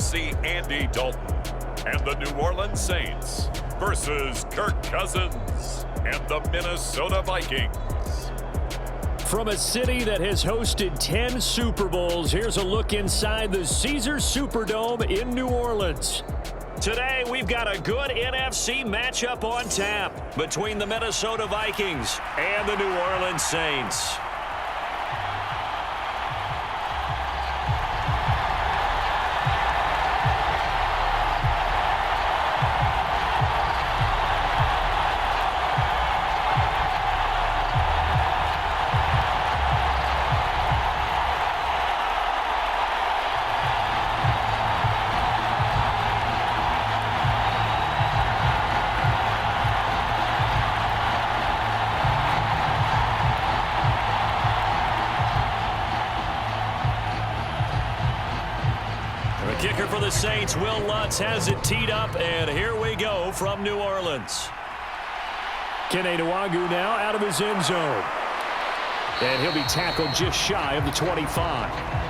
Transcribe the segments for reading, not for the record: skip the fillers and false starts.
NFC Andy Dalton and the New Orleans Saints versus Kirk Cousins and the Minnesota Vikings. From a city that has hosted 10 Super Bowls, here's a look inside the Caesars Superdome in New Orleans. Today, we've got a good NFC matchup on tap between the Minnesota Vikings and the New Orleans Saints. Kicker for the Saints, Will Lutz, has it teed up, and here we go from New Orleans. Kene Nwangwu now out of his end zone. And he'll be tackled just shy of the 25.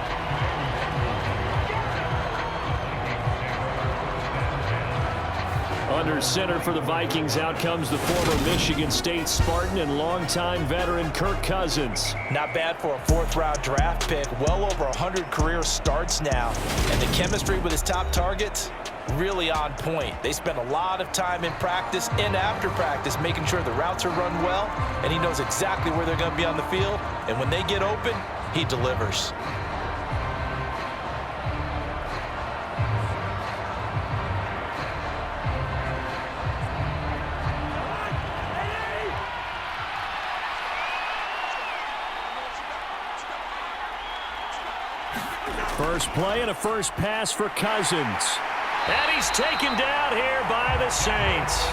Under center for the Vikings, out comes the former Michigan State Spartan and longtime veteran Kirk Cousins. Not bad for a fourth-round draft pick. Well over 100 career starts now. And the chemistry with his top targets, really on point. They spend a lot of time in practice and after practice making sure the routes are run well, and he knows exactly where they're going to be on the field. And when they get open, he delivers. First play and a first pass for Cousins. And he's taken down here by the Saints.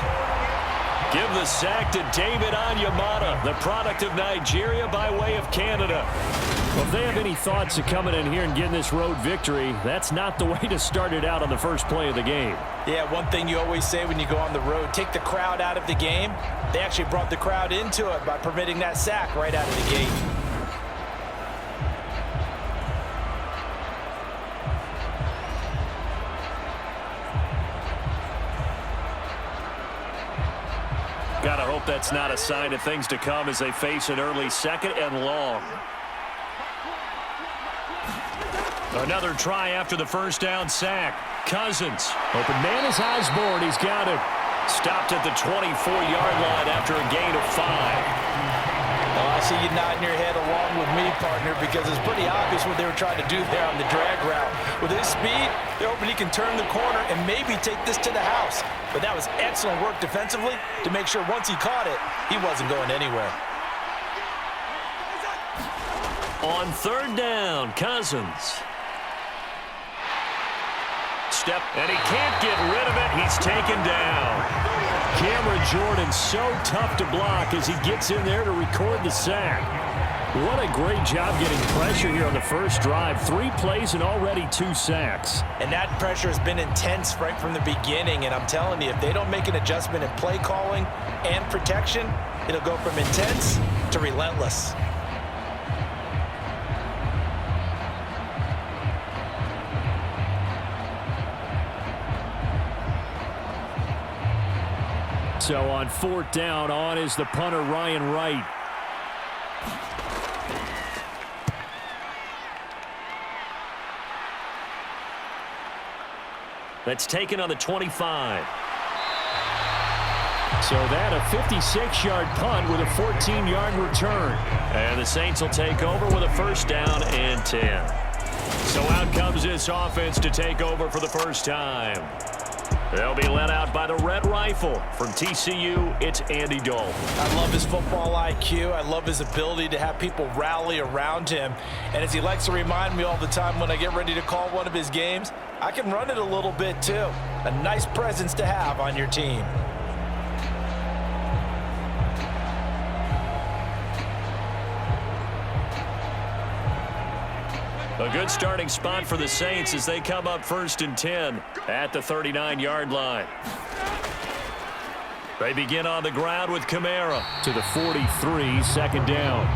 Give the sack to David Onyemata, the product of Nigeria by way of Canada. Well, if they have any thoughts of coming in here and getting this road victory, that's not the way to start it out on the first play of the game. Yeah, one thing you always say when you go on the road, take the crowd out of the game. They actually brought the crowd into it by permitting that sack right out of the gate. Gotta hope that's not a sign of things to come as they face an early second and long. Another try after the first down sack. Cousins. Open man is Osborne. He's got it. Stopped at the 24-yard line after a gain of 5. Oh, I see you nodding your head along with me, partner, because it's pretty obvious what they were trying to do there on the drag route. With his speed, they're hoping he can turn the corner and maybe take this to the house. But that was excellent work defensively to make sure once he caught it, he wasn't going anywhere. On third down, Cousins. Step, and he can't get rid of it. He's taken down. Cameron Jordan so tough to block as he gets in there to record the sack. What a great job getting pressure here on the first drive. 3 plays and already 2 sacks. And that pressure has been intense right from the beginning. And I'm telling you, if they don't make an adjustment in play calling and protection, it'll go from intense to relentless. So on fourth down, on is the punter, Ryan Wright. That's taken on the 25. So that a 56-yard punt with a 14-yard return. And the Saints will take over with a first down and 10. So out comes this offense to take over for the first time. They'll be led out by the Red Rifle. From TCU, it's Andy Dalton. I love his football IQ. I love his ability to have people rally around him. And as he likes to remind me all the time when I get ready to call one of his games, I can run it a little bit too. A nice presence to have on your team. A good starting spot for the Saints as they come up first and 10 at the 39-yard line. They begin on the ground with Kamara to the 43, second down.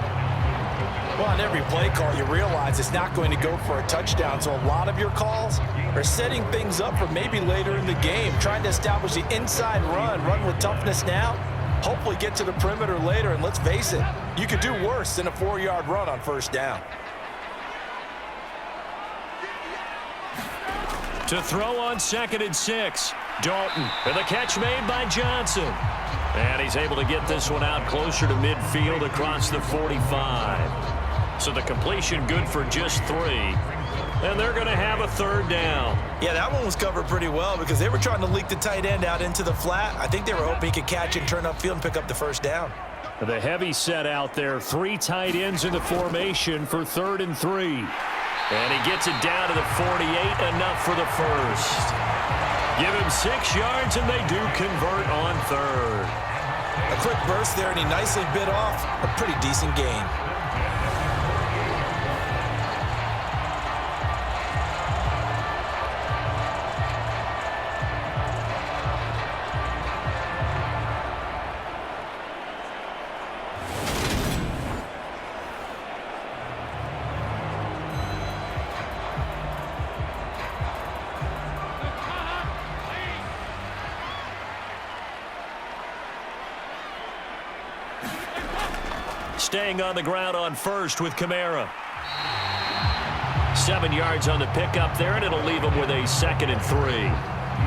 Well, on every play call, you realize it's not going to go for a touchdown, so a lot of your calls are setting things up for maybe later in the game, trying to establish the inside run with toughness now, hopefully get to the perimeter later, and let's face it, you could do worse than a 4-yard run on first down. To throw on 2nd and 6. Dalton, and the catch made by Johnson. And he's able to get this one out closer to midfield across the 45. So the completion good for just 3. And they're going to have a 3rd down. Yeah, that one was covered pretty well because they were trying to leak the tight end out into the flat. I think they were hoping he could catch and turn upfield and pick up the first down. The heavy set out there. 3 tight ends in the formation for 3rd and 3. And he gets it down to the 48, enough for the first. Give him 6 yards, and they do convert on 3rd. A quick burst there, and he nicely bit off a pretty decent gain. Staying on the ground on first with Kamara. 7 yards on the pickup there, and it'll leave him with a 2nd and 3.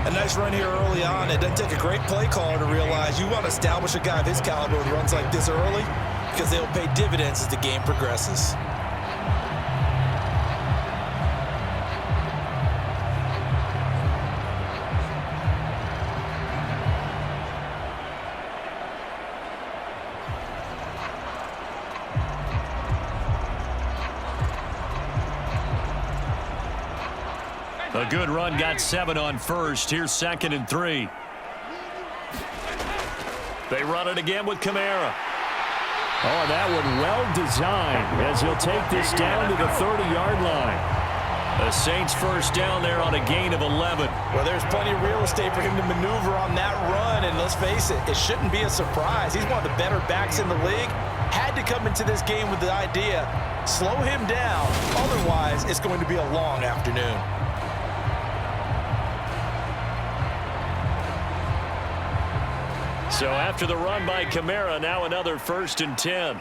A nice run here early on. It doesn't take a great play caller to realize you want to establish a guy of his caliber who runs like this early because they'll pay dividends as the game progresses. A good run, got 7 on first. Here's 2nd and 3. They run it again with Kamara. Oh, that one well designed as he'll take this down to the 30-yard line. The Saints first down there on a gain of 11. Well, there's plenty of real estate for him to maneuver on that run, and let's face it, it shouldn't be a surprise. He's one of the better backs in the league. Had to come into this game with the idea, slow him down, otherwise it's going to be a long afternoon. So after the run by Kamara, now another 1st and 10.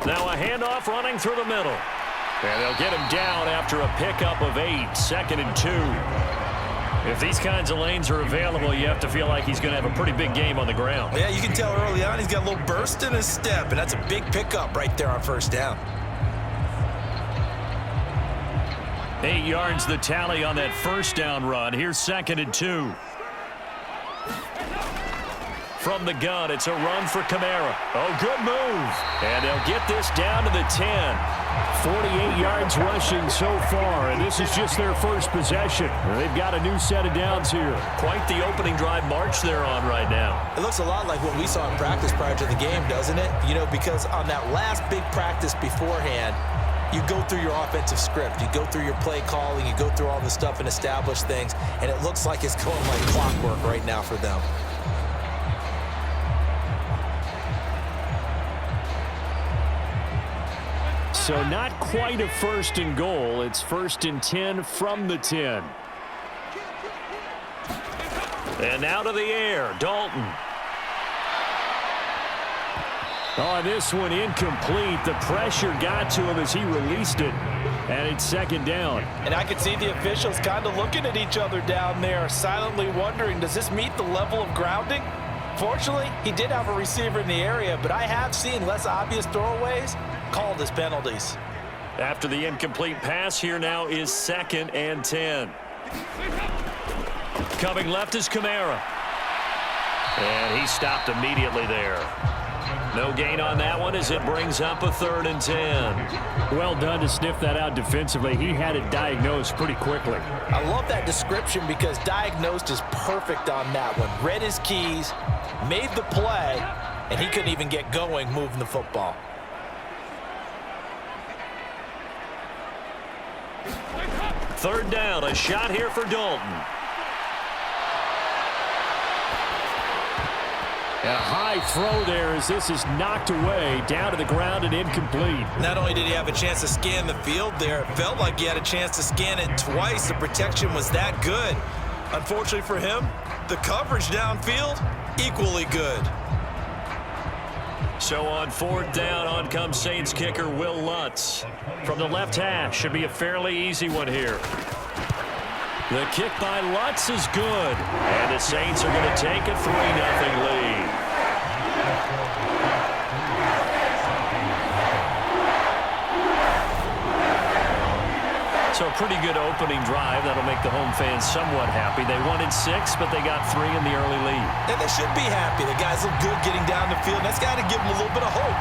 Now a handoff running through the middle. And they'll get him down after a pickup of 8, 2nd and 2. If these kinds of lanes are available, you have to feel like he's going to have a pretty big game on the ground. Yeah, you can tell early on he's got a little burst in his step, and that's a big pickup right there on first down. 8 yards the tally on that first down run. Here's 2nd and 2. From the gun, it's a run for Kamara. Oh, good move. And they'll get this down to the 10. 48 yards rushing so far, and this is just their first possession. They've got a new set of downs here. Quite the opening drive march they're on right now. It looks a lot like what we saw in practice prior to the game, doesn't it? You know, because on that last big practice beforehand, you go through your offensive script, you go through your play calling, you go through all this stuff and establish things, and it looks like it's going like clockwork right now for them. So not quite a 1st and goal. It's 1st and 10 from the 10. And now to the air, Dalton. Oh, this one incomplete. The pressure got to him as he released it. And it's 2nd down. And I can see the officials kind of looking at each other down there, silently wondering, does this meet the level of grounding? Fortunately, he did have a receiver in the area, but I have seen less obvious throwaways called as penalties. After the incomplete pass, here now is 2nd and 10. Coming left is Kamara. And he stopped immediately there. No gain on that one as it brings up a 3rd and 10. Well done to sniff that out defensively. He had it diagnosed pretty quickly. I love that description because diagnosed is perfect on that one. Read his keys, made the play, and he couldn't even get going moving the football. Third down, a shot here for Dalton. And a high throw there as this is knocked away, down to the ground and incomplete. Not only did he have a chance to scan the field there, it felt like he had a chance to scan it twice. The protection was that good. Unfortunately for him, the coverage downfield, equally good. So on fourth down, on comes Saints kicker Will Lutz. From the left hash, should be a fairly easy one here. The kick by Lutz is good. And the Saints are going to take a 3-0 lead. So a pretty good opening drive. That'll make the home fans somewhat happy. They wanted 6, but they got 3 in the early lead. And they should be happy. The guys look good getting down the field. That's got to give them a little bit of hope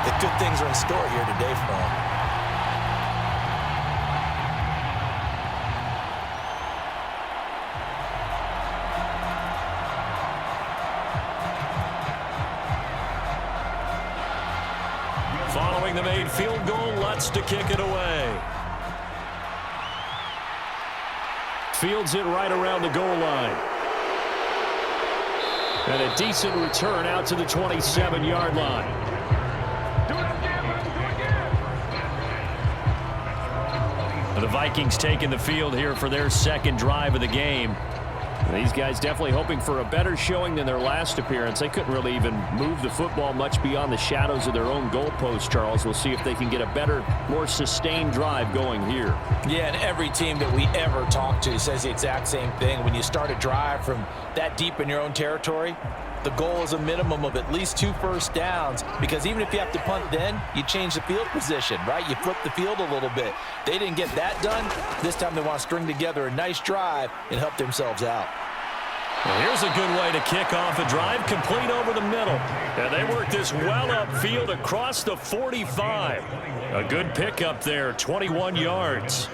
that good things are in store here today for them. Following the made field goal, Lutz to kick it away. Fields it right around the goal line. And a decent return out to the 27-yard line. The Vikings taking the field here for their second drive of the game. These guys definitely hoping for a better showing than their last appearance. They couldn't really even move the football much beyond the shadows of their own goalpost, Charles. We'll see if they can get a better, more sustained drive going here. Yeah, and every team that we ever talk to says the exact same thing. When you start a drive from that deep in your own territory, the goal is a minimum of at least 2 first downs, because even if you have to punt then, you change the field position, right? You flip the field a little bit. They didn't get that done. This time they want to string together a nice drive and help themselves out. Well, here's a good way to kick off a drive, complete over the middle. And they work this well upfield across the 45. A good pickup there, 21 yards.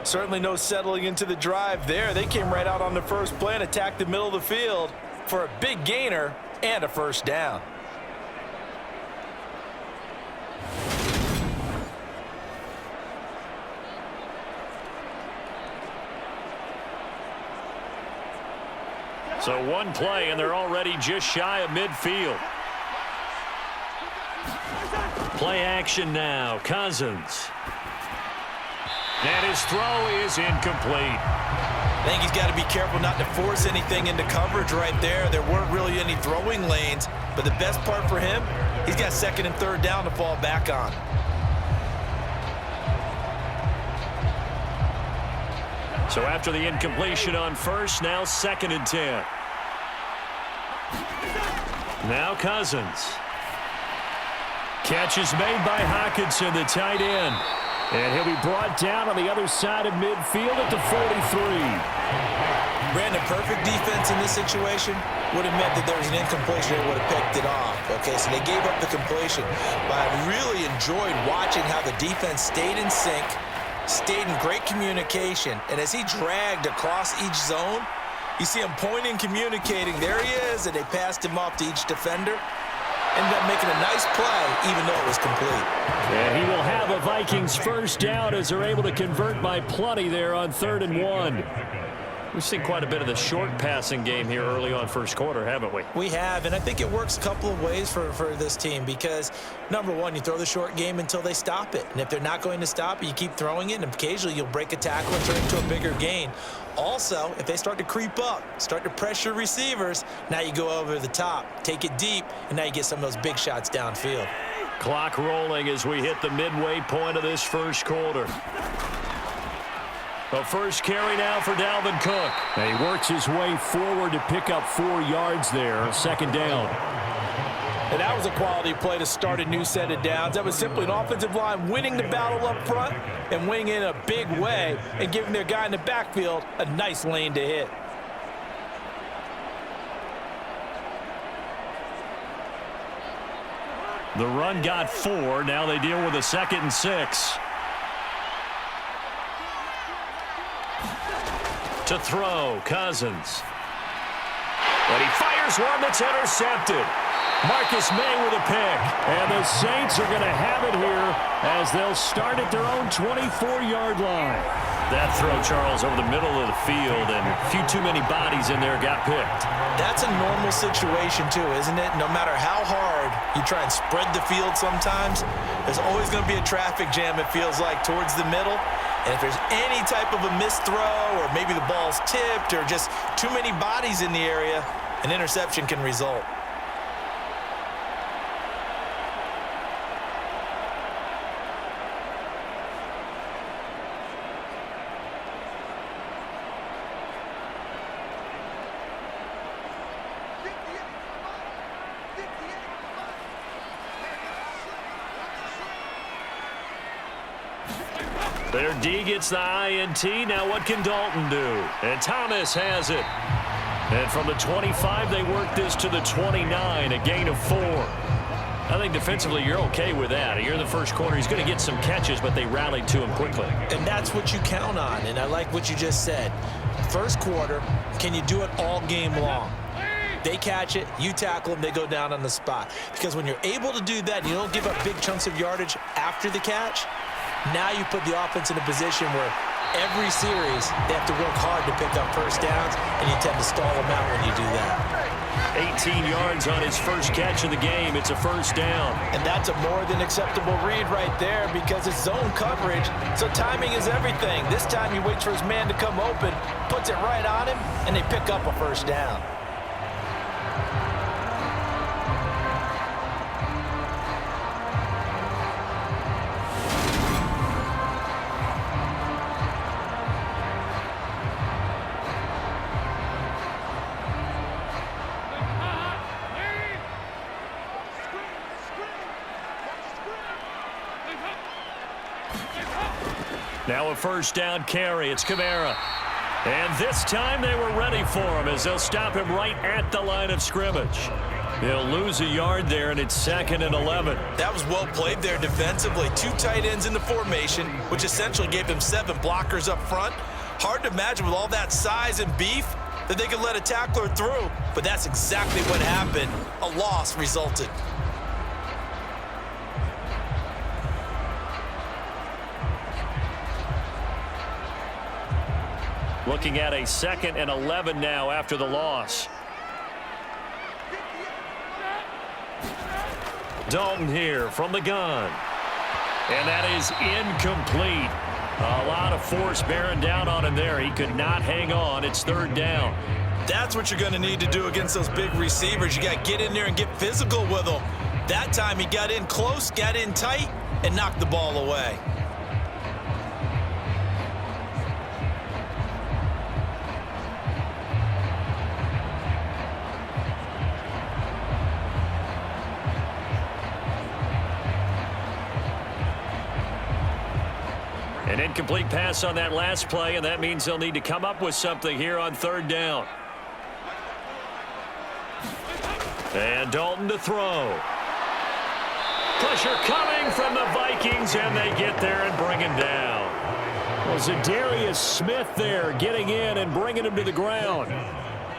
Certainly no settling into the drive there. They came right out on the first play and attacked the middle of the field for a big gainer and a first down. So one play, and they're already just shy of midfield. Play action now. Cousins. And his throw is incomplete. I think he's got to be careful not to force anything into coverage right there. There weren't really any throwing lanes, but the best part for him, he's got second and third down to fall back on. So after the incompletion on first, now 2nd and 10. Now Cousins. Catch is made by Hockenson, the tight end. And he'll be brought down on the other side of midfield at the 43. Brandon, perfect defense in this situation would have meant that there was an incompletion that would have picked it off. Okay, so they gave up the completion. But I really enjoyed watching how the defense stayed in sync, stayed in great communication, and as he dragged across each zone, you see him pointing, communicating. There he is, and they passed him off to each defender. Ended up making a nice play, even though it was complete. And he will have a Vikings first down as they're able to convert by plenty there on 3rd and 1. We've seen quite a bit of the short passing game here early on first quarter, haven't we? We have, and I think it works a couple of ways for this team because, number one, you throw the short game until they stop it. And if they're not going to stop it, you keep throwing it, and occasionally you'll break a tackle and turn it into a bigger gain. Also, if they start to creep up, start to pressure receivers, now you go over the top, take it deep, and now you get some of those big shots downfield. Clock rolling as we hit the midway point of this first quarter. The first carry now for Dalvin Cook. And he works his way forward to pick up 4 yards there, 2nd down. And that was a quality play to start a new set of downs. That was simply an offensive line winning the battle up front and winning in a big way and giving their guy in the backfield a nice lane to hit. The run got 4. Now they deal with a 2nd and 6. To throw, Cousins. And he fires one that's intercepted. Marcus May with a pick. And the Saints are going to have it here as they'll start at their own 24-yard line. That throw, Charles, over the middle of the field, and a few too many bodies in there got picked. That's a normal situation, too, isn't it? No matter how hard you try and spread the field sometimes, there's always going to be a traffic jam, it feels like, towards the middle. And if there's any type of a missed throw, or maybe the ball's tipped, or just too many bodies in the area, an interception can result. Their D gets the INT. Now what can Dalton do? And Thomas has it. And from the 25, they work this to the 29, a gain of 4. I think defensively you're okay with that. You're in the first quarter. He's going to get some catches, but they rallied to him quickly. And that's what you count on, and I like what you just said. First quarter, can you do it all game long? They catch it, you tackle them, they go down on the spot. Because when you're able to do that, you don't give up big chunks of yardage after the catch, now you put the offense in a position where every series they have to work hard to pick up first downs, and you tend to stall them out when you do that. 18 yards on his first catch of the game. It's a first down. And that's a more than acceptable read right there because it's zone coverage, so timing is everything. This time he waits for his man to come open, puts it right on him, and they pick up a first down. Now a first down carry. It's Kamara. And this time they were ready for him as they'll stop him right at the line of scrimmage. They'll lose a yard there, and it's 2nd and 11. That was well played there defensively. 2 tight ends in the formation, which essentially gave them 7 blockers up front. Hard to imagine with all that size and beef that they could let a tackler through, but that's exactly what happened. A loss resulted. Looking at a 2nd and 11 now after the loss. Dalton here from the gun. And that is incomplete. A lot of force bearing down on him there. He could not hang on. It's 3rd down. That's what you're going to need to do against those big receivers. You got to get in there and get physical with them. That time he got in close, got in tight, and knocked the ball away. An incomplete pass on that last play, and that means they'll need to come up with something here on 3rd down. And Dalton to throw. Pressure coming from the Vikings, and they get there and bring him down. Well, Zadarius Smith there getting in and bringing him to the ground.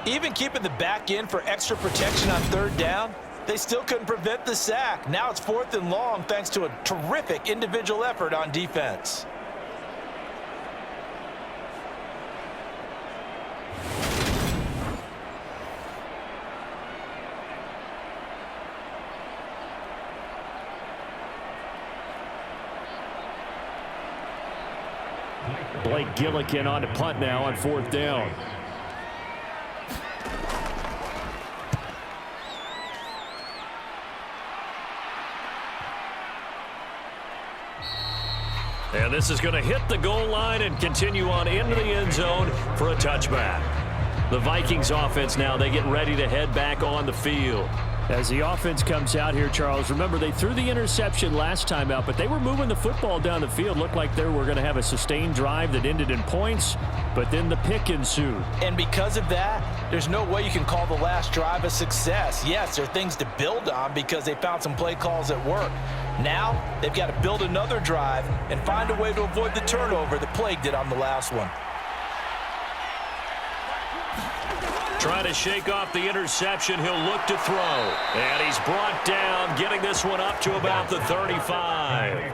Even keeping the back end for extra protection on 3rd down, they still couldn't prevent the sack. Now it's 4th and long thanks to a terrific individual effort on defense. Blake Gillikin on to punt now on 4th down. And this is going to hit the goal line and continue on into the end zone for a touchback. The Vikings offense now, they get ready to head back on the field. As the offense comes out here, Charles, remember they threw the interception last time out, but they were moving the football down the field. Looked like they were going to have a sustained drive that ended in points, but then the pick ensued. And because of that, there's no way you can call the last drive a success. Yes, there are things to build on because they found some play calls that work. Now, they've got to build another drive and find a way to avoid the turnover that plagued it on the last one. Trying to shake off the interception. He'll look to throw. And he's brought down, getting this one up to about the 35.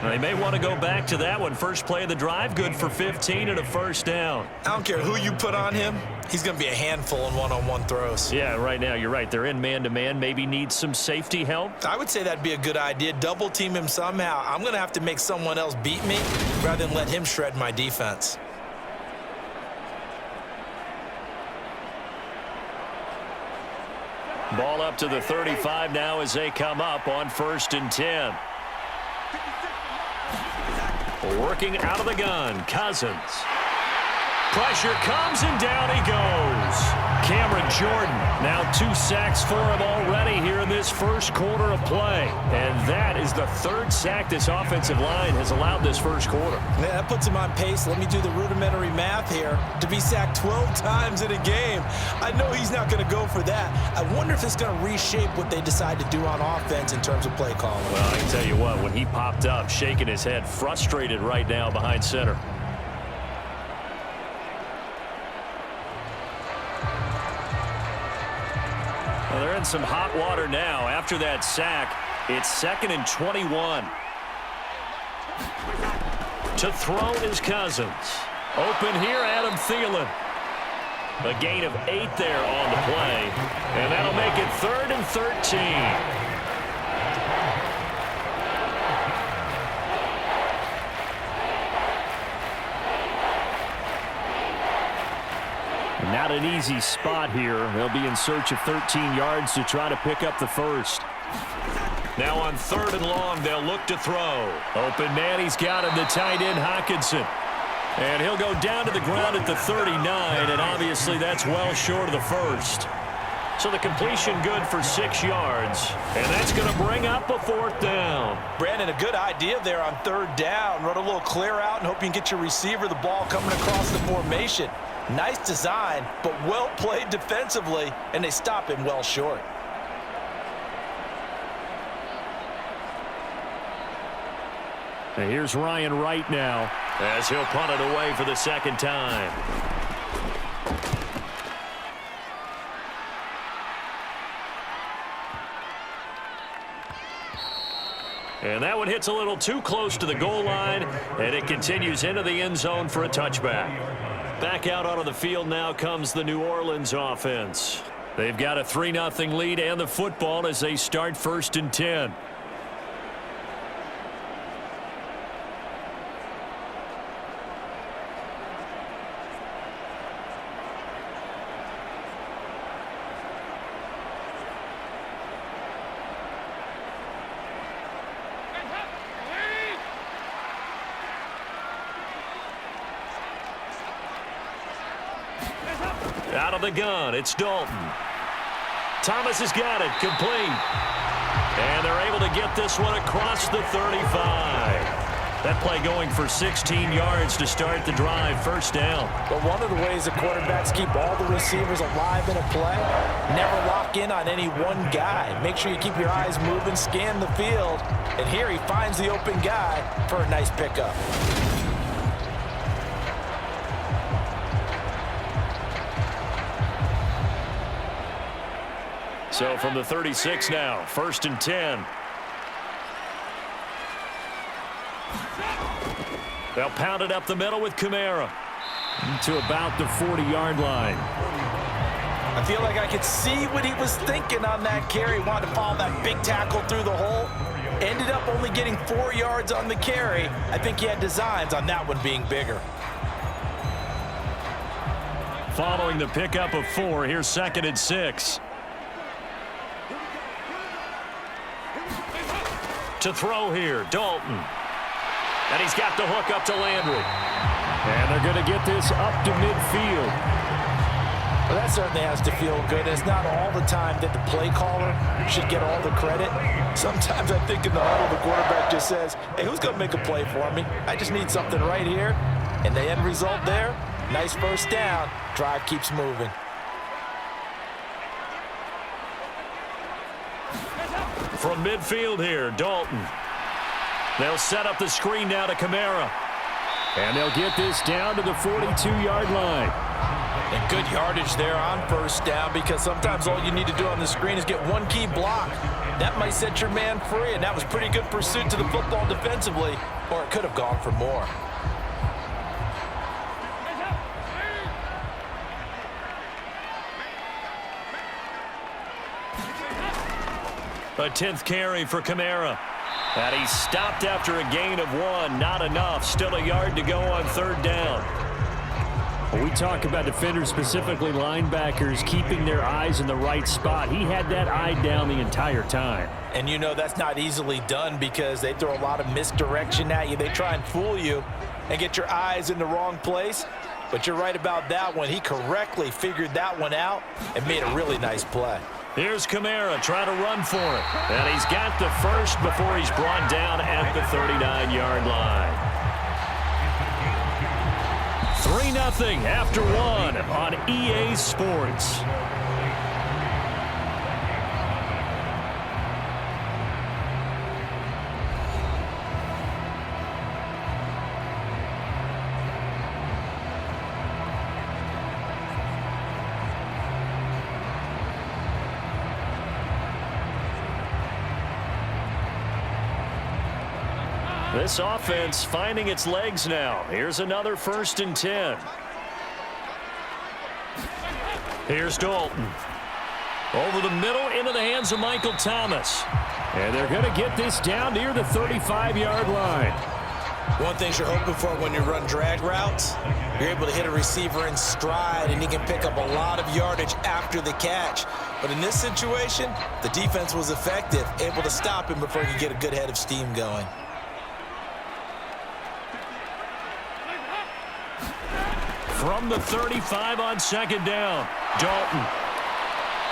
They may want to go back to that one. First play of the drive, good for 15 and a first down. I don't care who you put on him. He's going to be a handful in one-on-one throws. Yeah, right now, you're right. They're in man-to-man. Maybe needs some safety help. I would say that'd be a good idea. Double team him somehow. I'm going to have to make someone else beat me rather than let him shred my defense. Ball up to the 35 now as they come up on 1st and 10. Working out of the gun, Cousins. Pressure comes and down he goes. Cameron Jordan, now 2 sacks for him already here in this first quarter of play. And that is the 3rd sack this offensive line has allowed this first quarter. Yeah, that puts him on pace. Let me do the rudimentary math here. To be sacked 12 times in a game, I know he's not going to go for that. I wonder if it's going to reshape what they decide to do on offense in terms of play calling. Well, I can tell you what, when he popped up, shaking his head, frustrated right now behind center. Well, they're in some hot water now. After that sack, it's 2nd and 21. To throw is Cousins. Open here, Adam Thielen. A gain of 8 there on the play. And that'll make it 3rd and 13. Not an easy spot here. They'll be in search of 13 yards to try to pick up the first. Now on 3rd and long, they'll look to throw. Open man, he's got him, the tight end, Hockenson. And he'll go down to the ground at the 39, and obviously that's well short of the first. So the completion good for 6 yards, and that's going to bring up a 4th down. Brandon, a good idea there on 3rd down. Run a little clear out and hope you can get your receiver the ball coming across the formation. Nice design, but well played defensively, and they stop him well short. And here's Ryan Wright now as he'll punt it away for the 2nd time. And that one hits a little too close to the goal line, and it continues into the end zone for a touchback. Back out onto the field now comes the New Orleans offense. They've got a 3-0 lead and the football as they start 1st and 10. Out of the gun, it's Dalton. Thomas has got it, complete. And they're able to get this one across the 35. That play going for 16 yards to start the drive, 1st down. But one of the ways the quarterbacks keep all the receivers alive in a play, never lock in on any one guy. Make sure you keep your eyes moving, scan the field. And here he finds the open guy for a nice pickup. So from the 36 now, 1st and 10. They'll pound it up the middle with Kamara to about the 40-yard line. I feel like I could see what he was thinking on that carry. Wanted to follow that big tackle through the hole. Ended up only getting 4 yards on the carry. I think he had designs on that one being bigger. Following the pickup of 4, here's 2nd and 6. To throw here, Dalton. And he's got the hook up to Landry. And they're going to get this up to midfield. Well, that certainly has to feel good. It's not all the time that the play caller should get all the credit. Sometimes I think in the huddle, the quarterback just says, hey, who's going to make a play for me? I just need something right here. And the end result there, nice 1st down. Drive keeps moving. From midfield here, Dalton. They'll set up the screen now to Kamara. And they'll get this down to the 42-yard line. And good yardage there on first down, because sometimes all you need to do on the screen is get one key block. That might set your man free, and that was pretty good pursuit to the football defensively, or it could have gone for more. A 10th carry for Kamara. And he's stopped after a gain of 1. Not enough. Still a yard to go on third down. When we talk about defenders, specifically linebackers, keeping their eyes in the right spot, he had that eye down the entire time. And you know that's not easily done because they throw a lot of misdirection at you. They try and fool you and get your eyes in the wrong place. But you're right about that one. He correctly figured that one out and made a really nice play. Here's Kamara trying to run for it. And he's got the first before he's brought down at the 39-yard line. 3-0 after 1 on EA Sports. This offense finding its legs now. Here's another 1st and 10. Here's Dalton. Over the middle into the hands of Michael Thomas. And they're going to get this down near the 35-yard line. One thing you're hoping for when you run drag routes, you're able to hit a receiver in stride, and he can pick up a lot of yardage after the catch. But in this situation, the defense was effective, able to stop him before he could get a good head of steam going. From the 35 on 2nd down, Dalton.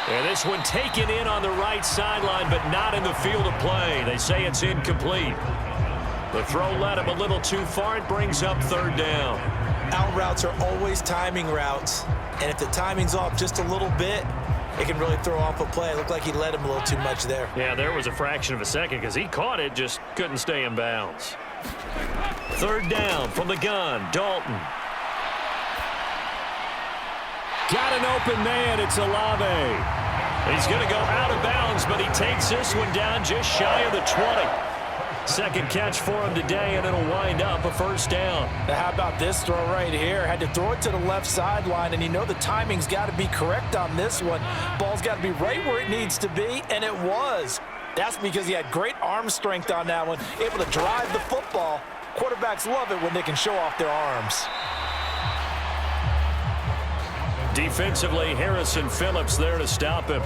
And this one taken in on the right sideline, but not in the field of play. They say it's incomplete. The throw led him a little too far. It brings up 3rd down. Out routes are always timing routes, and if the timing's off just a little bit, it can really throw off a play. It looked like he led him a little too much there. Yeah, there was a fraction of a second because he caught it, just couldn't stay in bounds. 3rd down from the gun, Dalton. Got an open man. It's Olave. He's going to go out of bounds, but he takes this one down just shy of the 20. Second catch for him today, and it'll wind up a 1st down. Now, how about this throw right here? Had to throw it to the left sideline, and you know the timing's got to be correct on this one. Ball's got to be right where it needs to be, and it was. That's because he had great arm strength on that one, able to drive the football. Quarterbacks love it when they can show off their arms. Defensively, Harrison Phillips there to stop him.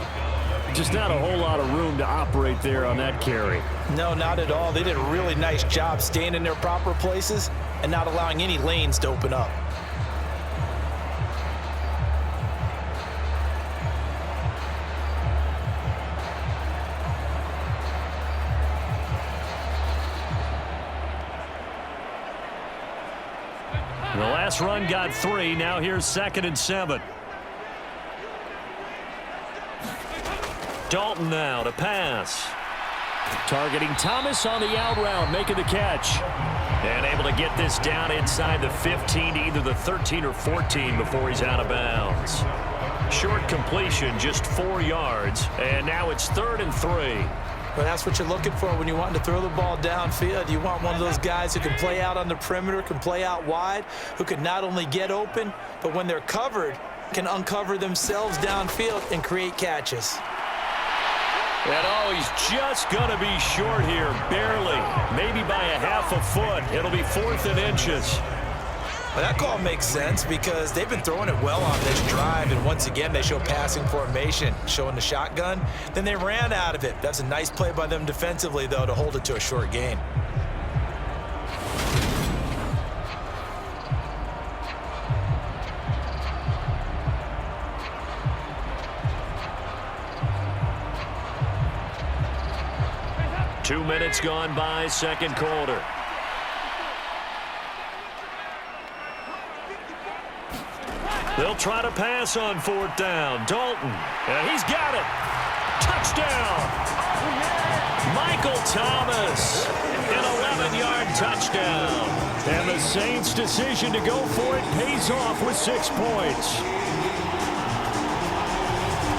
Just not a whole lot of room to operate there on that carry. No, not at all. They did a really nice job staying in their proper places and not allowing any lanes to open up. The last run got 3. Now here's 2nd and 7. Dalton now to pass. Targeting Thomas on the out route, making the catch. And able to get this down inside the 15, either the 13 or 14 before he's out of bounds. Short completion, just 4 yards. And now it's 3rd and 3. Well, that's what you're looking for when you want to throw the ball downfield. You want one of those guys who can play out on the perimeter, can play out wide, who can not only get open, but when they're covered, can uncover themselves downfield and create catches. And oh, he's just going to be short here, barely, maybe by a half a foot. It'll be 4th and inches. Well, that call makes sense because they've been throwing it well on this drive, and once again, they show passing formation, showing the shotgun. Then they ran out of it. That's a nice play by them defensively, though, to hold it to a short gain. Two minutes gone by, second quarter. They'll try to pass on 4th down. Dalton, and he's got it. Touchdown. Michael Thomas, an 11-yard touchdown. And the Saints' decision to go for it pays off with 6 points.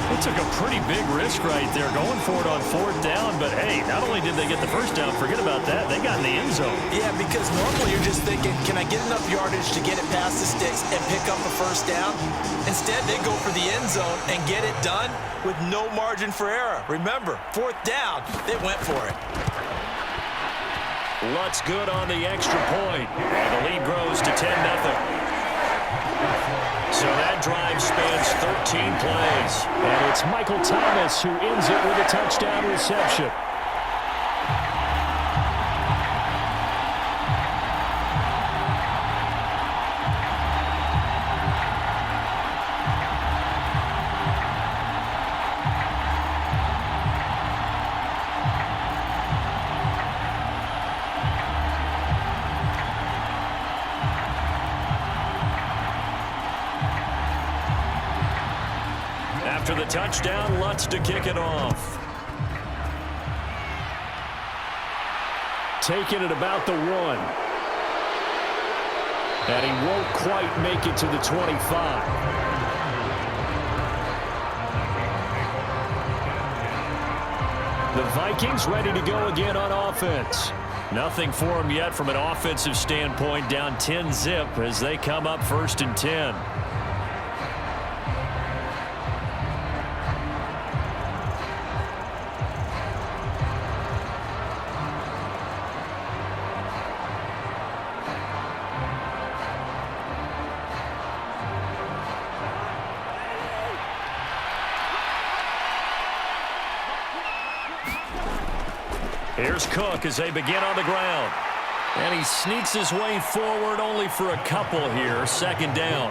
They took a pretty big risk right there going for it on 4th down. But, hey, not only did they get the first down, forget about that, they got in the end zone. Yeah, because normally you're just thinking, can I get enough yardage to get it past the sticks and pick up a first down? Instead, they go for the end zone and get it done with no margin for error. Remember, 4th down, they went for it. Lutt's good on the extra point. And the lead grows to 10-0. So that drive spans 13 plays. And it's Michael Thomas who ends it with a touchdown reception. After the touchdown, Lutz to kick it off. Taking it about the 1. And he won't quite make it to the 25. The Vikings ready to go again on offense. Nothing for them yet from an offensive standpoint, down 10-0 as they come up 1st and 10. Here's Cook as they begin on the ground. And he sneaks his way forward only for a couple here. 2nd down.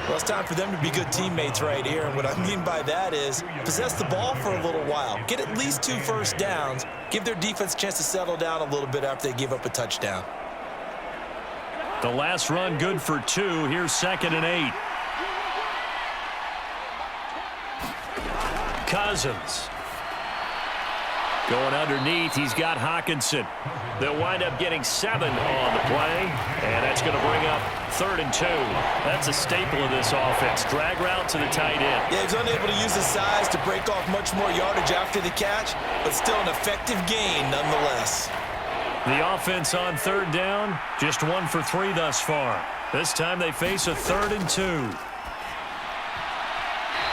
Well, it's time for them to be good teammates right here. And what I mean by that is possess the ball for a little while. Get at least 2 first downs. Give their defense a chance to settle down a little bit after they give up a touchdown. The last run good for 2. Here's 2nd and 8. Cousins. Going underneath, he's got Hawkinson. They'll wind up getting 7 on the play, and that's going to bring up 3rd and 2. That's a staple of this offense. Drag route to the tight end. Yeah, he's unable to use his size to break off much more yardage after the catch, but still an effective gain nonetheless. The offense on 3rd down, just 1 for 3 thus far. This time they face a 3rd and 2.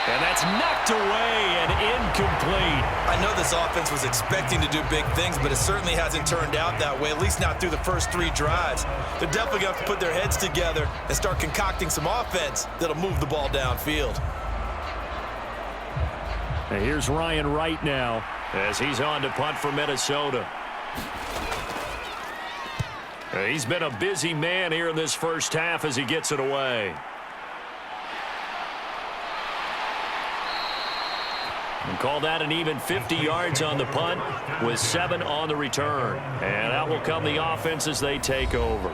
And that's knocked away and incomplete. I know this offense was expecting to do big things, but it certainly hasn't turned out that way, at least not through the first 3 drives. They're definitely going to have to put their heads together and start concocting some offense that'll move the ball downfield. And here's Ryan Wright now as he's on to punt for Minnesota. He's been a busy man here in this first half as he gets it away. And call that an even 50 yards on the punt with 7 on the return. And out will come the offense as they take over.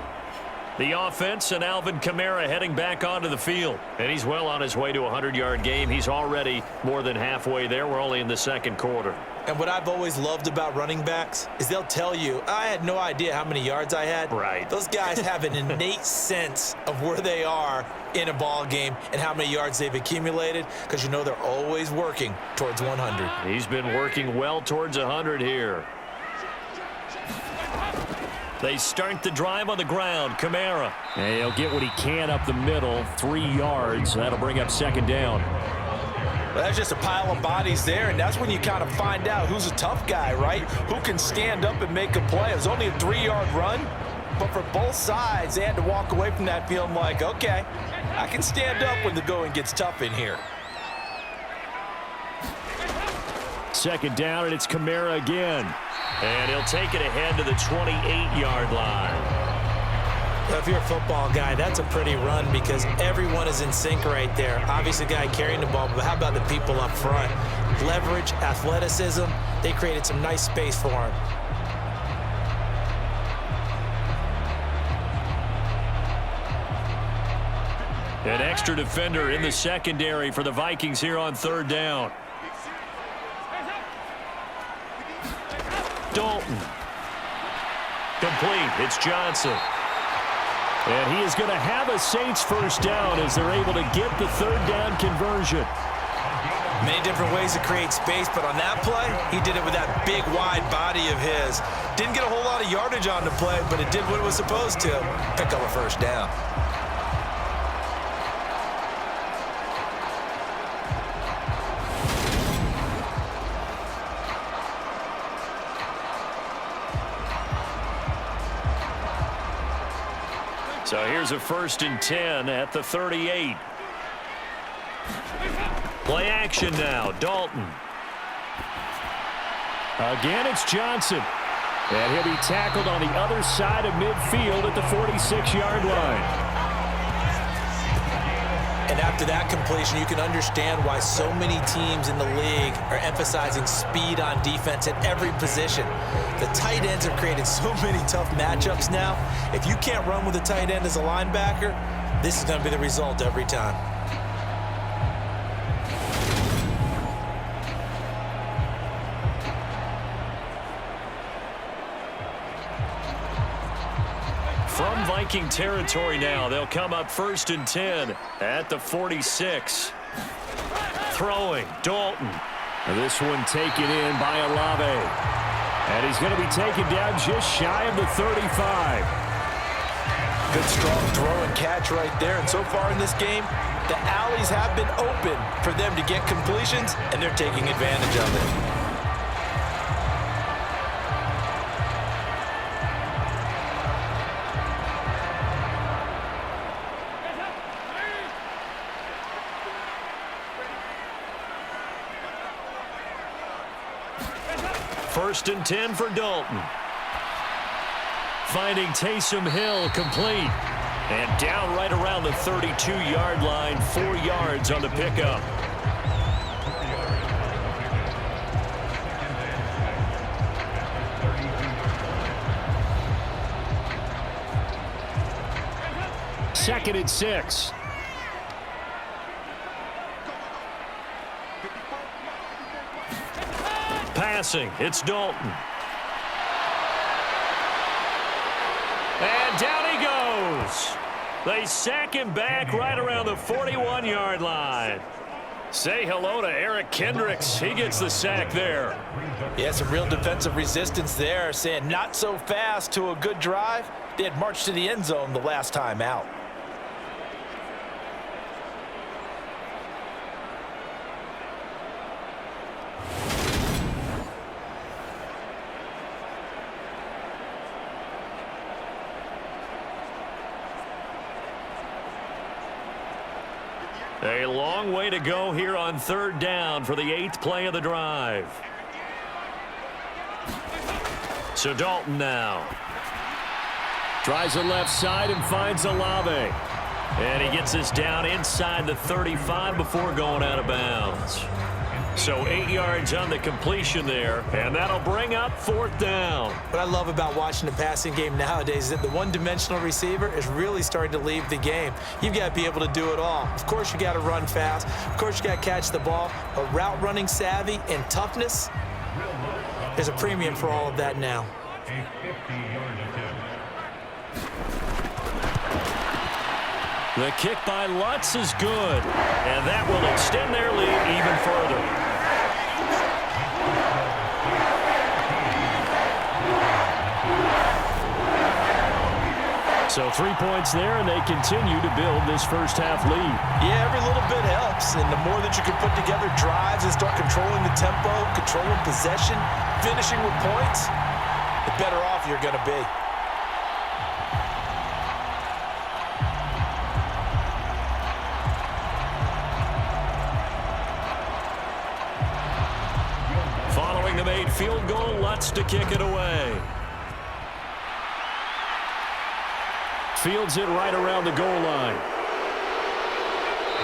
The offense and Alvin Kamara heading back onto the field. And he's well on his way to a 100-yard game. He's already more than halfway there. We're only in the 2nd quarter. And what I've always loved about running backs is they'll tell you, I had no idea how many yards I had. Right. Those guys have an innate sense of where they are in a ball game and how many yards they've accumulated, because you know they're always working towards 100. He's been working well towards 100 here. They start the drive on the ground. Kamara. And he'll get what he can up the middle, 3 yards. That'll bring up 2nd down. Well, that's just a pile of bodies there, and that's when you kind of find out who's a tough guy, right? Who can stand up and make a play. It was only a 3-yard run, but for both sides, they had to walk away from that feeling like, okay, I can stand up when the going gets tough in here. 2nd down, and it's Kamara again. And he'll take it ahead to the 28-yard line. Well, if you're a football guy, that's a pretty run because everyone is in sync right there. Obviously, the guy carrying the ball, but how about the people up front? Leverage, athleticism, they created some nice space for him. An extra defender in the secondary for the Vikings here on 3rd down. Dalton. Complete. It's Johnson. And he is going to have a Saints first down as they're able to get the third down conversion. Many different ways to create space, but on that play, he did it with that big, wide body of his. Didn't get a whole lot of yardage on the play, but it did what it was supposed to. Pick up a first down. So here's a 1st and 10 at the 38. Play action now, Dalton. Again, it's Johnson. And he'll be tackled on the other side of midfield at the 46-yard line. And after that completion, you can understand why so many teams in the league are emphasizing speed on defense at every position. The tight ends have created so many tough matchups now. If you can't run with a tight end as a linebacker, this is going to be the result every time. From Viking territory now, they'll come up 1st and 10 at the 46. Throwing, Dalton. This one taken in by Olave. And he's going to be taken down just shy of the 35. Good strong throw and catch right there. And so far in this game, the alleys have been open for them to get completions, and they're taking advantage of it. First and 10 for Dalton. Finding Taysom Hill complete. And down right around the 32-yard line, 4 yards on the pickup. Second and 6. Passing, it's Dalton. And down he goes. They sack him back right around the 41-yard line. Say hello to Eric Kendricks. He gets the sack there. Yeah, some real defensive resistance there, saying not so fast to a good drive. They had marched to the end zone the last time out. A long way to go here on 3rd down for the 8th play of the drive. So Dalton now. Tries the left side and finds Olave. And he gets this down inside the 35 before going out of bounds. So 8 yards on the completion there, and that'll bring up 4th down. What I love about watching the passing game nowadays is that the one-dimensional receiver is really starting to leave the game. You've got to be able to do it all. Of course, you got to run fast. Of course, you got to catch the ball. But route running savvy and toughness, there's a premium for all of that now. The kick by Lutz is good, and that will extend their lead even further. So 3 points there, and they continue to build this first half lead. Yeah, every little bit helps, and the more that you can put together drives and start controlling the tempo, controlling possession, finishing with points, the better off you're going to be. Following the made field goal, Lutz to kick it away. Fields it right around the goal line.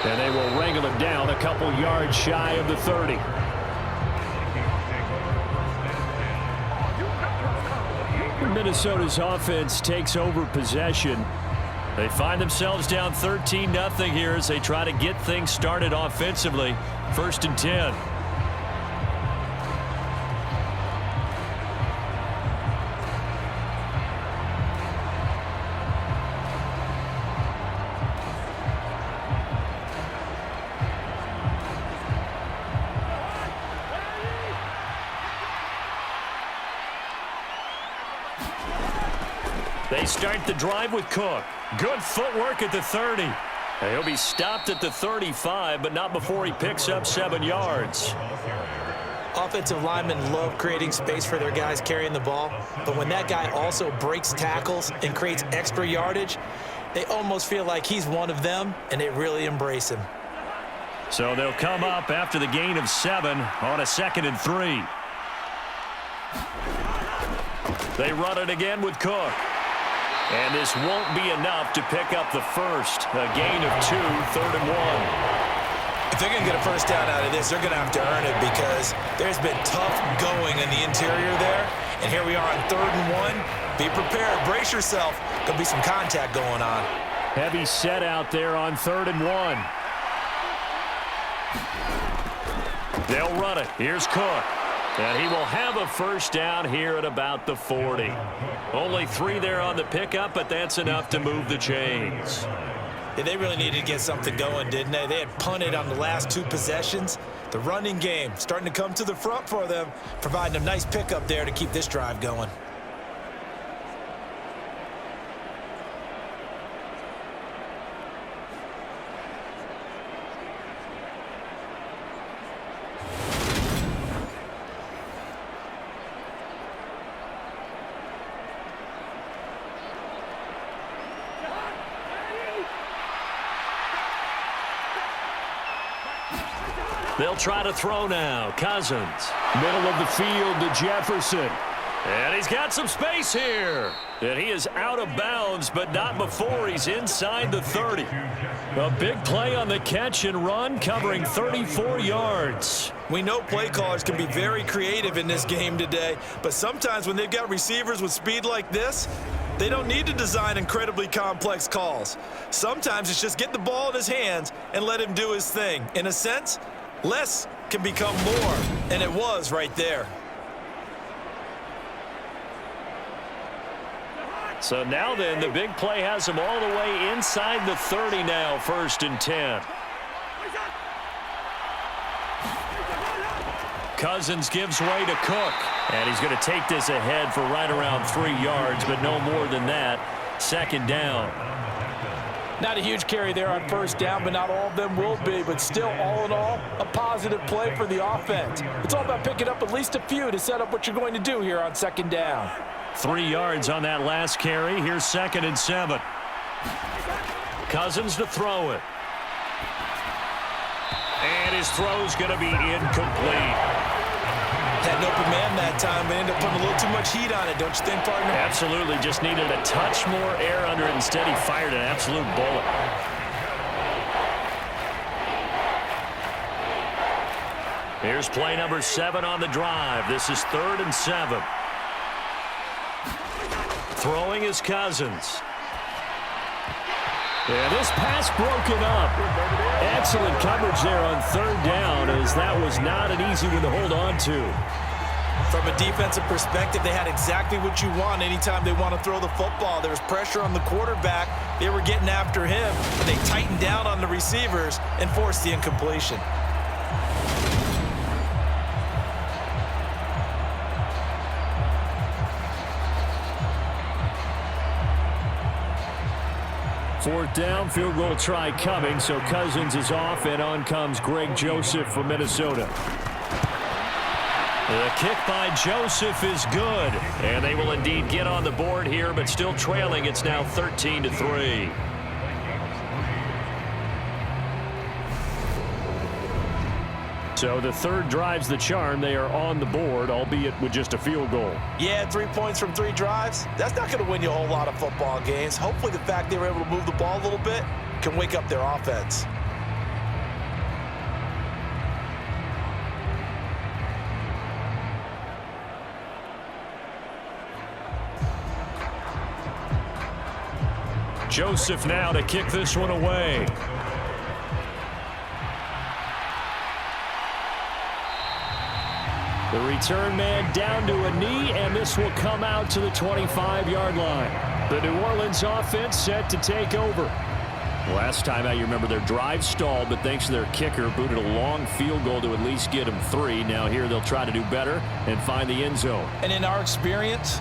And they will wrangle it down a couple yards shy of the 30. Minnesota's offense takes over possession. They find themselves down 13-0 here as they try to get things started offensively. 1st and 10. start the drive with Cook. Good footwork at the 30. He'll be stopped at the 35, but not before he picks up 7 yards. Offensive linemen love creating space for their guys carrying the ball, but when that guy also breaks tackles and creates extra yardage, they almost feel like he's one of them, and they really embrace him. So they'll come up after the gain of 7 on a 2nd and 3. They run it again with Cook. And this won't be enough to pick up the first. A gain of 2, 3rd and 1. If they're going to get a first down out of this, they're going to have to earn it because there's been tough going in the interior there. And here we are on 3rd and 1. Be prepared. Brace yourself. There'll be some contact going on. Heavy set out there on 3rd and 1. They'll run it. Here's Cook. And he will have a first down here at about the 40. Only 3 there on the pickup, but that's enough to move the chains. Yeah, they really needed to get something going, didn't they? They had punted on the last 2 possessions. The running game starting to come to the front for them, providing a nice pickup there to keep this drive going. They'll try to throw now. Cousins. Middle of the field to Jefferson. And he's got some space here. And he is out of bounds, but not before he's inside the 30. A big play on the catch and run, covering 34 yards. We know play callers can be very creative in this game today, but sometimes when they've got receivers with speed like this, they don't need to design incredibly complex calls. Sometimes it's just get the ball in his hands and let him do his thing. In a sense, less can become more, and it was right there. So now then, the big play has him all the way inside the 30 now, 1st and 10. Cousins gives way to Cook. And he's going to take this ahead for right around 3 yards, but no more than that. 2nd down. Not a huge carry there on 1st down, but not all of them will be. But still, all in all, a positive play for the offense. It's all about picking up at least a few to set up what you're going to do here on 2nd down. 3 yards on that last carry. Here's 2nd and 7. Cousins to throw it. And his throw's going to be incomplete. Had an open man that time, but ended up putting a little too much heat on it, don't you think, partner? Absolutely. Just needed a touch more air under it. Instead, he fired an absolute bullet. Here's play number 7 on the drive. This is 3rd and 7. Throwing is Cousins. Yeah, this pass broken up. Excellent coverage there on 3rd down, as that was not an easy one to hold on to. From a defensive perspective, they had exactly what you want anytime they want to throw the football. There was pressure on the quarterback. They were getting after him, but they tightened down on the receivers and forced the incompletion. Fourth down, field goal try coming, so Cousins is off, and on comes Greg Joseph from Minnesota. The kick by Joseph is good, and they will indeed get on the board here, but still trailing. It's now 13-3. So the 3rd drives the charm. They are on the board, albeit with just a field goal. Yeah, 3 points from 3 drives. That's not going to win you a whole lot of football games. Hopefully the fact they were able to move the ball a little bit can wake up their offense. Joseph now to kick this one away. The return man down to a knee, and this will come out to the 25-yard line. The New Orleans offense set to take over. Last time out, you remember their drive stalled, but thanks to their kicker, booted a long field goal to at least get them 3. Now here they'll try to do better and find the end zone. And in our experience,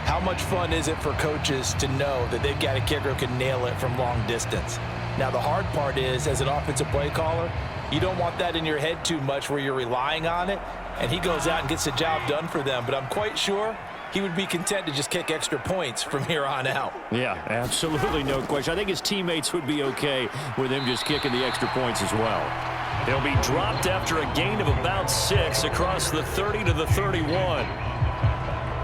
How much fun is it for coaches to know that they've got a kicker who can nail it from long distance? Now, the hard part is, as an offensive play caller, you don't want that in your head too much where you're relying on it, and he goes out and gets the job done for them. But I'm quite sure he would be content to just kick extra points from here on out. Yeah, absolutely no question. I think his teammates would be okay with him just kicking the extra points as well. He'll be dropped after a gain of about 6 across the 30 to the 31.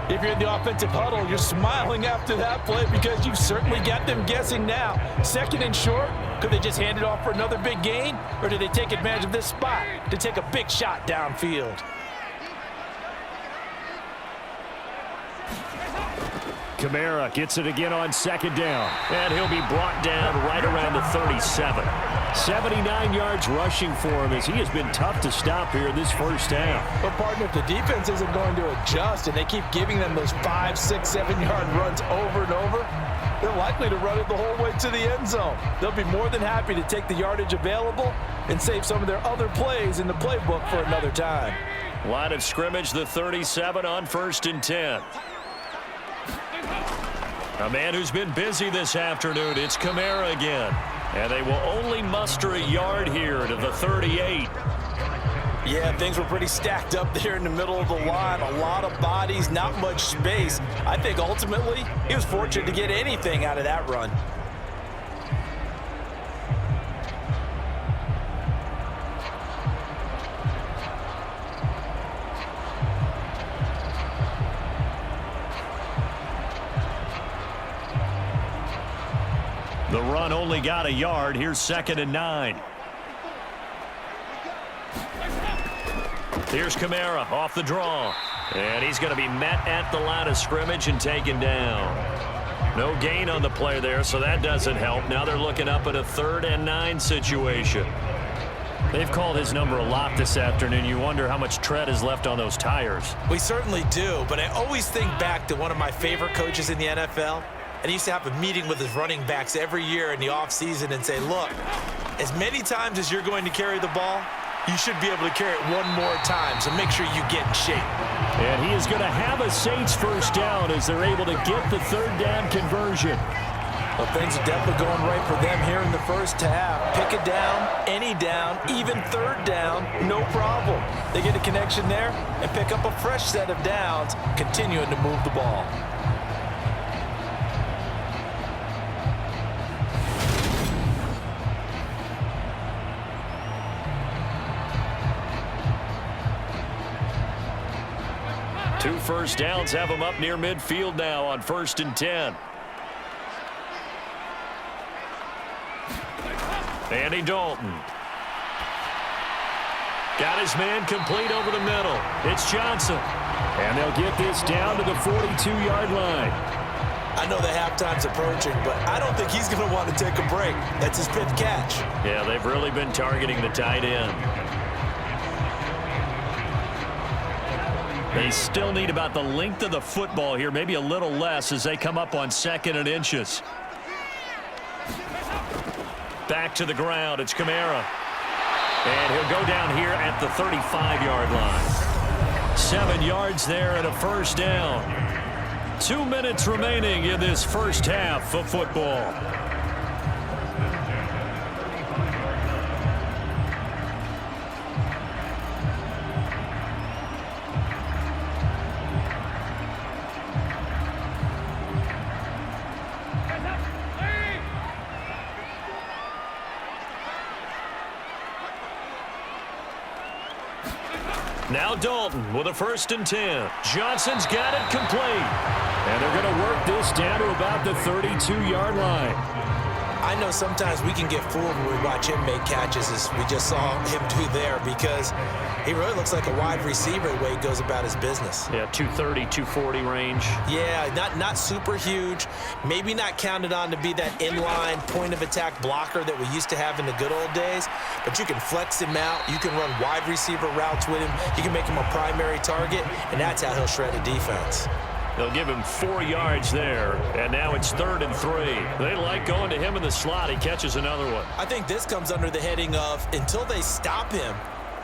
If you're in the offensive huddle, you're smiling after that play because you've certainly got them guessing now. 2nd and short, could they just hand it off for another big gain? Or did they take advantage of this spot to take a big shot downfield? Kamara gets it again on 2nd down. And he'll be brought down right around the 37. 79 yards rushing for him as he has been tough to stop here in this first half. But, partner, if the defense isn't going to adjust and they keep giving them those 5, 6, 7-yard runs over and over, they're likely to run it the whole way to the end zone. They'll be more than happy to take the yardage available and save some of their other plays in the playbook for another time. Line of scrimmage, the 37 on 1st and 10. A man who's been busy this afternoon, it's Kamara again. And they will only muster a yard here to the 38. Yeah, things were pretty stacked up there in the middle of the line. A lot of bodies, not much space. I think ultimately he was fortunate to get anything out of that run. The run only got a yard. Here's 2nd and 9. Here's Kamara off the draw. And he's going to be met at the line of scrimmage and taken down. No gain on the play there, so that doesn't help. Now they're looking up at a 3rd and 9 situation. They've called his number a lot this afternoon. You wonder how much tread is left on those tires. We certainly do, but I always think back to one of my favorite coaches in the NFL. And he used to have a meeting with his running backs every year in the offseason and say, look, as many times as you're going to carry the ball, you should be able to carry it one more time, so make sure you get in shape. And he is going to have a Saints first down as they're able to get the 3rd down conversion. Well, things are definitely going right for them here in the first half. Pick a down, any down, even 3rd down, no problem. They get a connection there and pick up a fresh set of downs, continuing to move the ball. Two first downs have him up near midfield now on 1st and 10. Andy Dalton. Got his man complete over the middle. It's Johnson. And they'll get this down to the 42-yard line. I know the halftime's approaching, but I don't think he's going to want to take a break. That's his 5th catch. Yeah, they've really been targeting the tight end. They still need about the length of the football here, maybe a little less as they come up on 2nd and inches. Back to the ground, it's Kamara. And he'll go down here at the 35-yard line. 7 yards there and a first down. 2 minutes remaining in this first half of football. Now Dalton with a 1st and 10. Johnson's got it complete. And they're going to work this down to about the 32-yard line. I know sometimes we can get fooled when we watch him make catches, as we just saw him do there, because he really looks like a wide receiver the way he goes about his business. Yeah, 230, 240 range. Yeah, not super huge. Maybe not counted on to be that inline point-of-attack blocker that we used to have in the good old days, but you can flex him out. You can run wide receiver routes with him. You can make him a primary target, and that's how he'll shred a defense. They'll give him 4 yards there, and now it's 3rd and 3. They like going to him in the slot. He catches another one. I think this comes under the heading of, until they stop him,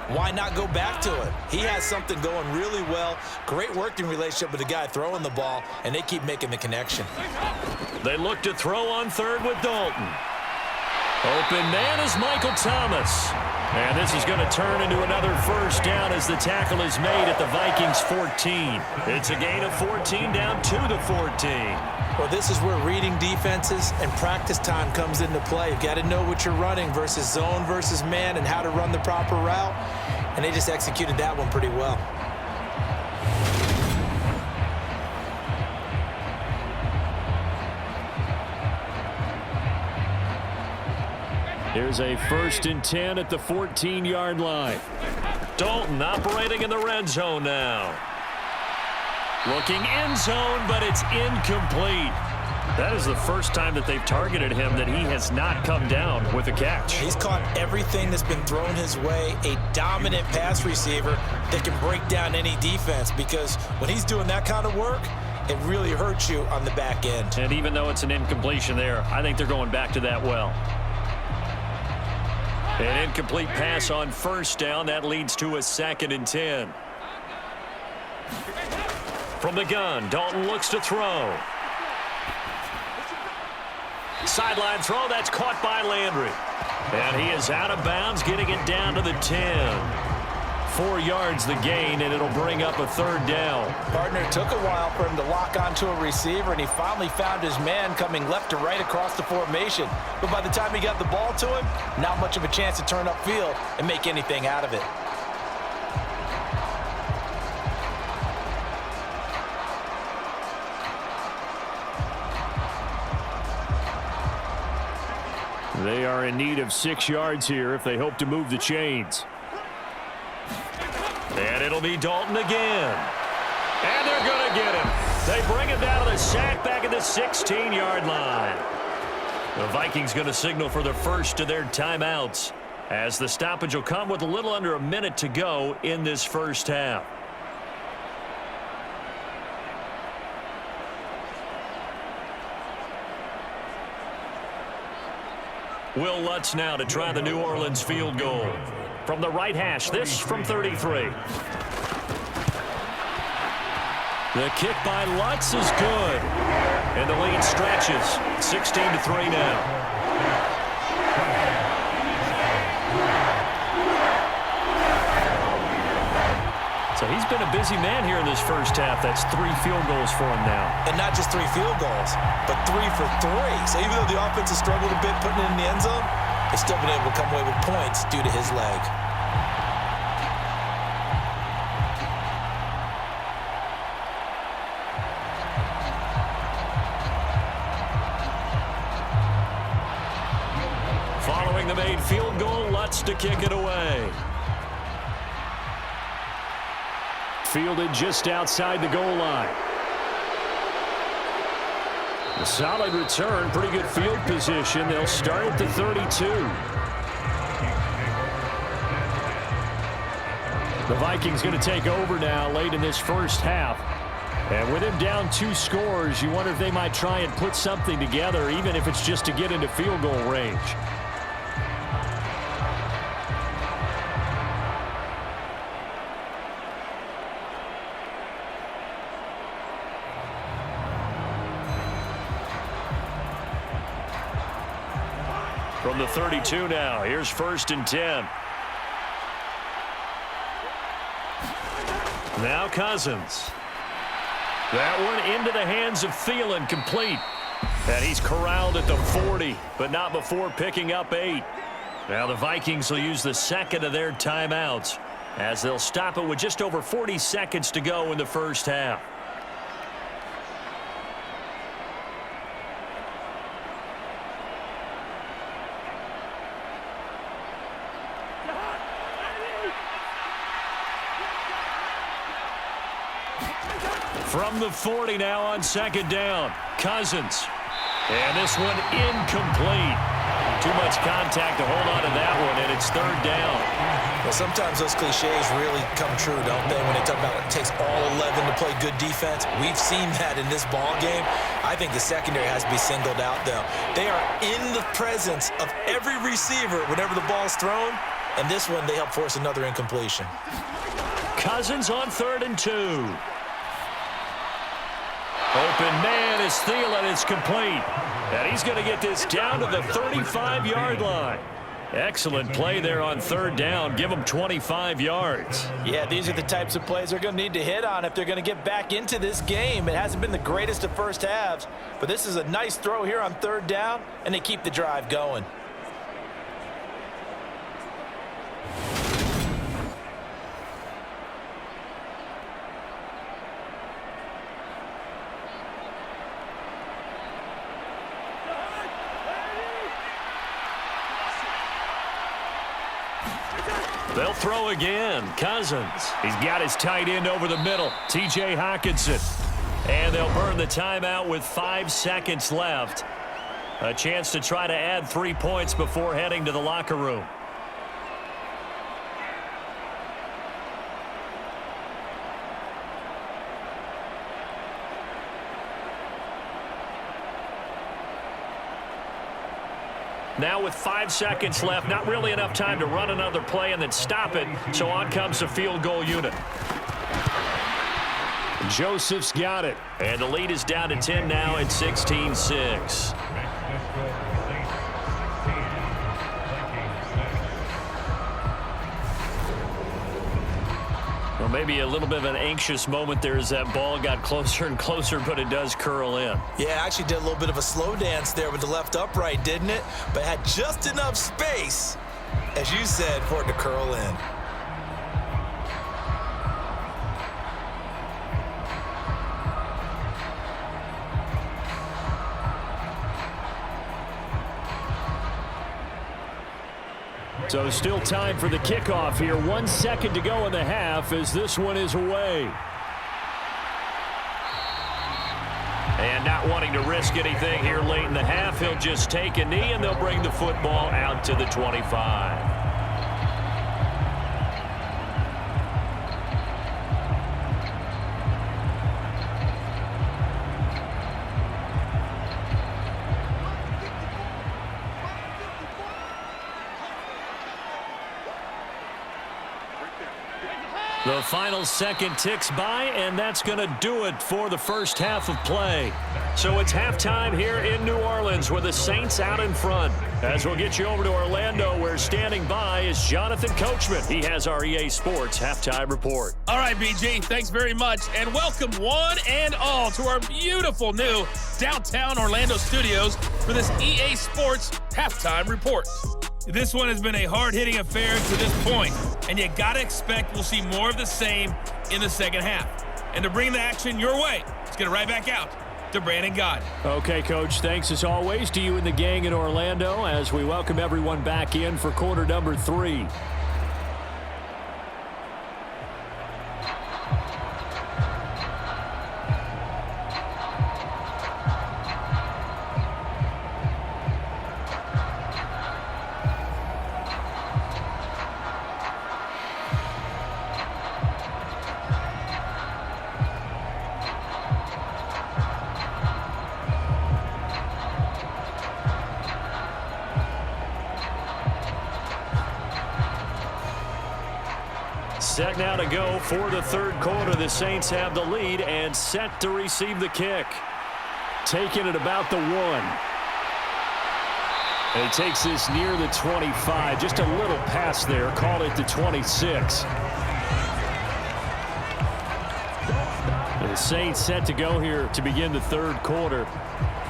Why not go back to it? He has something going really well. Great working relationship with the guy throwing the ball, and they keep making the connection. They look to throw on third with Dalton. Open man is Michael Thomas. And this is going to turn into another first down as the tackle is made at the Vikings 14. It's a gain of 14 down to the 14. Well, this is where reading defenses and practice time comes into play. You've got to know what you're running versus zone versus man and how to run the proper route. And they just executed that one pretty well. Here's a 1st and 10 at the 14-yard line. Dalton operating in the red zone now. Looking end zone, but it's incomplete. That is the first time that they've targeted him that he has not come down with a catch. He's caught everything that's been thrown his way. A dominant pass receiver that can break down any defense, because when he's doing that kind of work, it really hurts you on the back end. And even though it's an incompletion there, I think they're going back to that well. An incomplete pass on first down. That leads to a 2nd and 10. From the gun, Dalton looks to throw. Sideline throw, that's caught by Landry. And he is out of bounds, getting it down to the 10. 4 yards the gain, and it'll bring up a 3rd down. Partner, took a while for him to lock onto a receiver, and he finally found his man coming left to right across the formation. But by the time he got the ball to him, not much of a chance to turn upfield and make anything out of it. They are in need of 6 yards here if they hope to move the chains. And it'll be Dalton again. And they're going to get him. They bring him down to the sack back at the 16-yard line. The Vikings going to signal for the first of their timeouts, as the stoppage will come with a little under a minute to go in this first half. Will Lutz now to try the New Orleans field goal. From the right hash, this from 33. The kick by Lutz is good. And the lead stretches. 16-3 now. So he's been a busy man here in this first half. That's 3 field goals for him now. And not just 3 field goals, but 3 for 3. So even though the offense has struggled a bit putting it in the end zone, they've still been able to come away with points due to his leg. Following the made field goal, Lutz to kick it away. Fielded just outside the goal line. A solid return, pretty good field position. They'll start at the 32. The Vikings going to take over now late in this first half. And with him down 2 scores, you wonder if they might try and put something together, even if it's just to get into field goal range. From the 32 now, here's 1st and 10. Now Cousins. That one into the hands of Thielen, complete. And he's corralled at the 40, but not before picking up 8. Now the Vikings will use the 2nd of their timeouts, as they'll stop it with just over 40 seconds to go in the first half. From the 40 now on 2nd down. Cousins. And this one incomplete. Too much contact to hold on to that one, and it's 3rd down. Well, sometimes those cliches really come true, don't they? When they talk about it takes all 11 to play good defense. We've seen that in this ball game. I think the secondary has to be singled out, though. They are in the presence of every receiver whenever the ball's thrown, And this one, they help force another incompletion. Cousins on 3rd and 2. Open man is Thielen. It's complete. And he's going to get this down to the 35-yard line. Excellent play there on 3rd down. Give them 25 yards. Yeah, these are the types of plays they're going to need to hit on if they're going to get back into this game. It hasn't been the greatest of first halves, but this is a nice throw here on 3rd down, and they keep the drive going. They'll throw again. Cousins. He's got his tight end over the middle, T.J. Hockenson. And they'll burn the timeout with 5 seconds left. A chance to try to add 3 points before heading to the locker room. Now with 5 seconds left, not really enough time to run another play and then stop it, so on comes the field goal unit. Joseph's got it, and the lead is down to 10 now at 16-6. Well, maybe a little bit of an anxious moment there as that ball got closer and closer, but it does curl in. Yeah, actually did a little bit of a slow dance there with the left upright, didn't it? But had just enough space, as you said, for it to curl in. So still time for the kickoff here. 1 second to go in the half as this one is away. And not wanting to risk anything here late in the half, he'll just take a knee and they'll bring the football out to the 25. The final second ticks by, and that's going to do it for the first half of play. So it's halftime here in New Orleans with the Saints out in front. As we'll get you over to Orlando, where standing by is Jonathan Coachman. He has our EA Sports halftime report. All right, BG, thanks very much, and welcome one and all to our beautiful new downtown Orlando studios for this EA Sports halftime report. This one has been a hard-hitting affair to this point, and you got to expect we'll see more of the same in the second half. And to bring the action your way, let's get it right back out to Brandon God. Okay, Coach, thanks as always to you and the gang in Orlando as we welcome everyone back in for quarter number 3. Set now to go for the third quarter. The Saints have the lead and set to receive the kick. Taking it about the 1. And he takes this near the 25. Just a little pass there. Call it the 26. The Saints set to go here to begin the third quarter.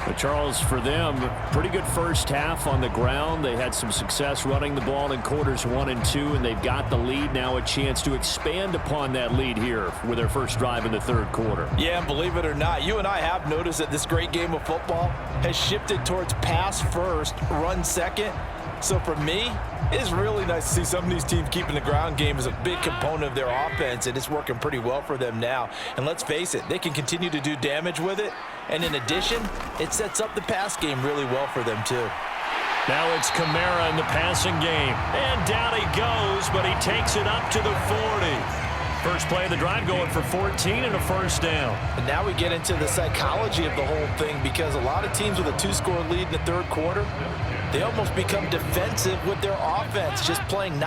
But Charles, for them, pretty good first half on the ground. They had some success running the ball in quarters 1 and 2, and they've got the lead. Now a chance to expand upon that lead here with their first drive in the third quarter. Yeah, and believe it or not, you and I have noticed that this great game of football has shifted towards pass first, run second. So for me, it is really nice to see some of these teams keeping the ground game as a big component of their offense, and it's working pretty well for them now. And let's face it, they can continue to do damage with it. And in addition, it sets up the pass game really well for them too. Now it's Kamara in the passing game. And down he goes, but he takes it up to the 40. First play of the drive going for 14 and a first down. And now we get into the psychology of the whole thing, because a lot of teams with a 2-score lead in the third quarter, they almost become defensive with their offense, just playing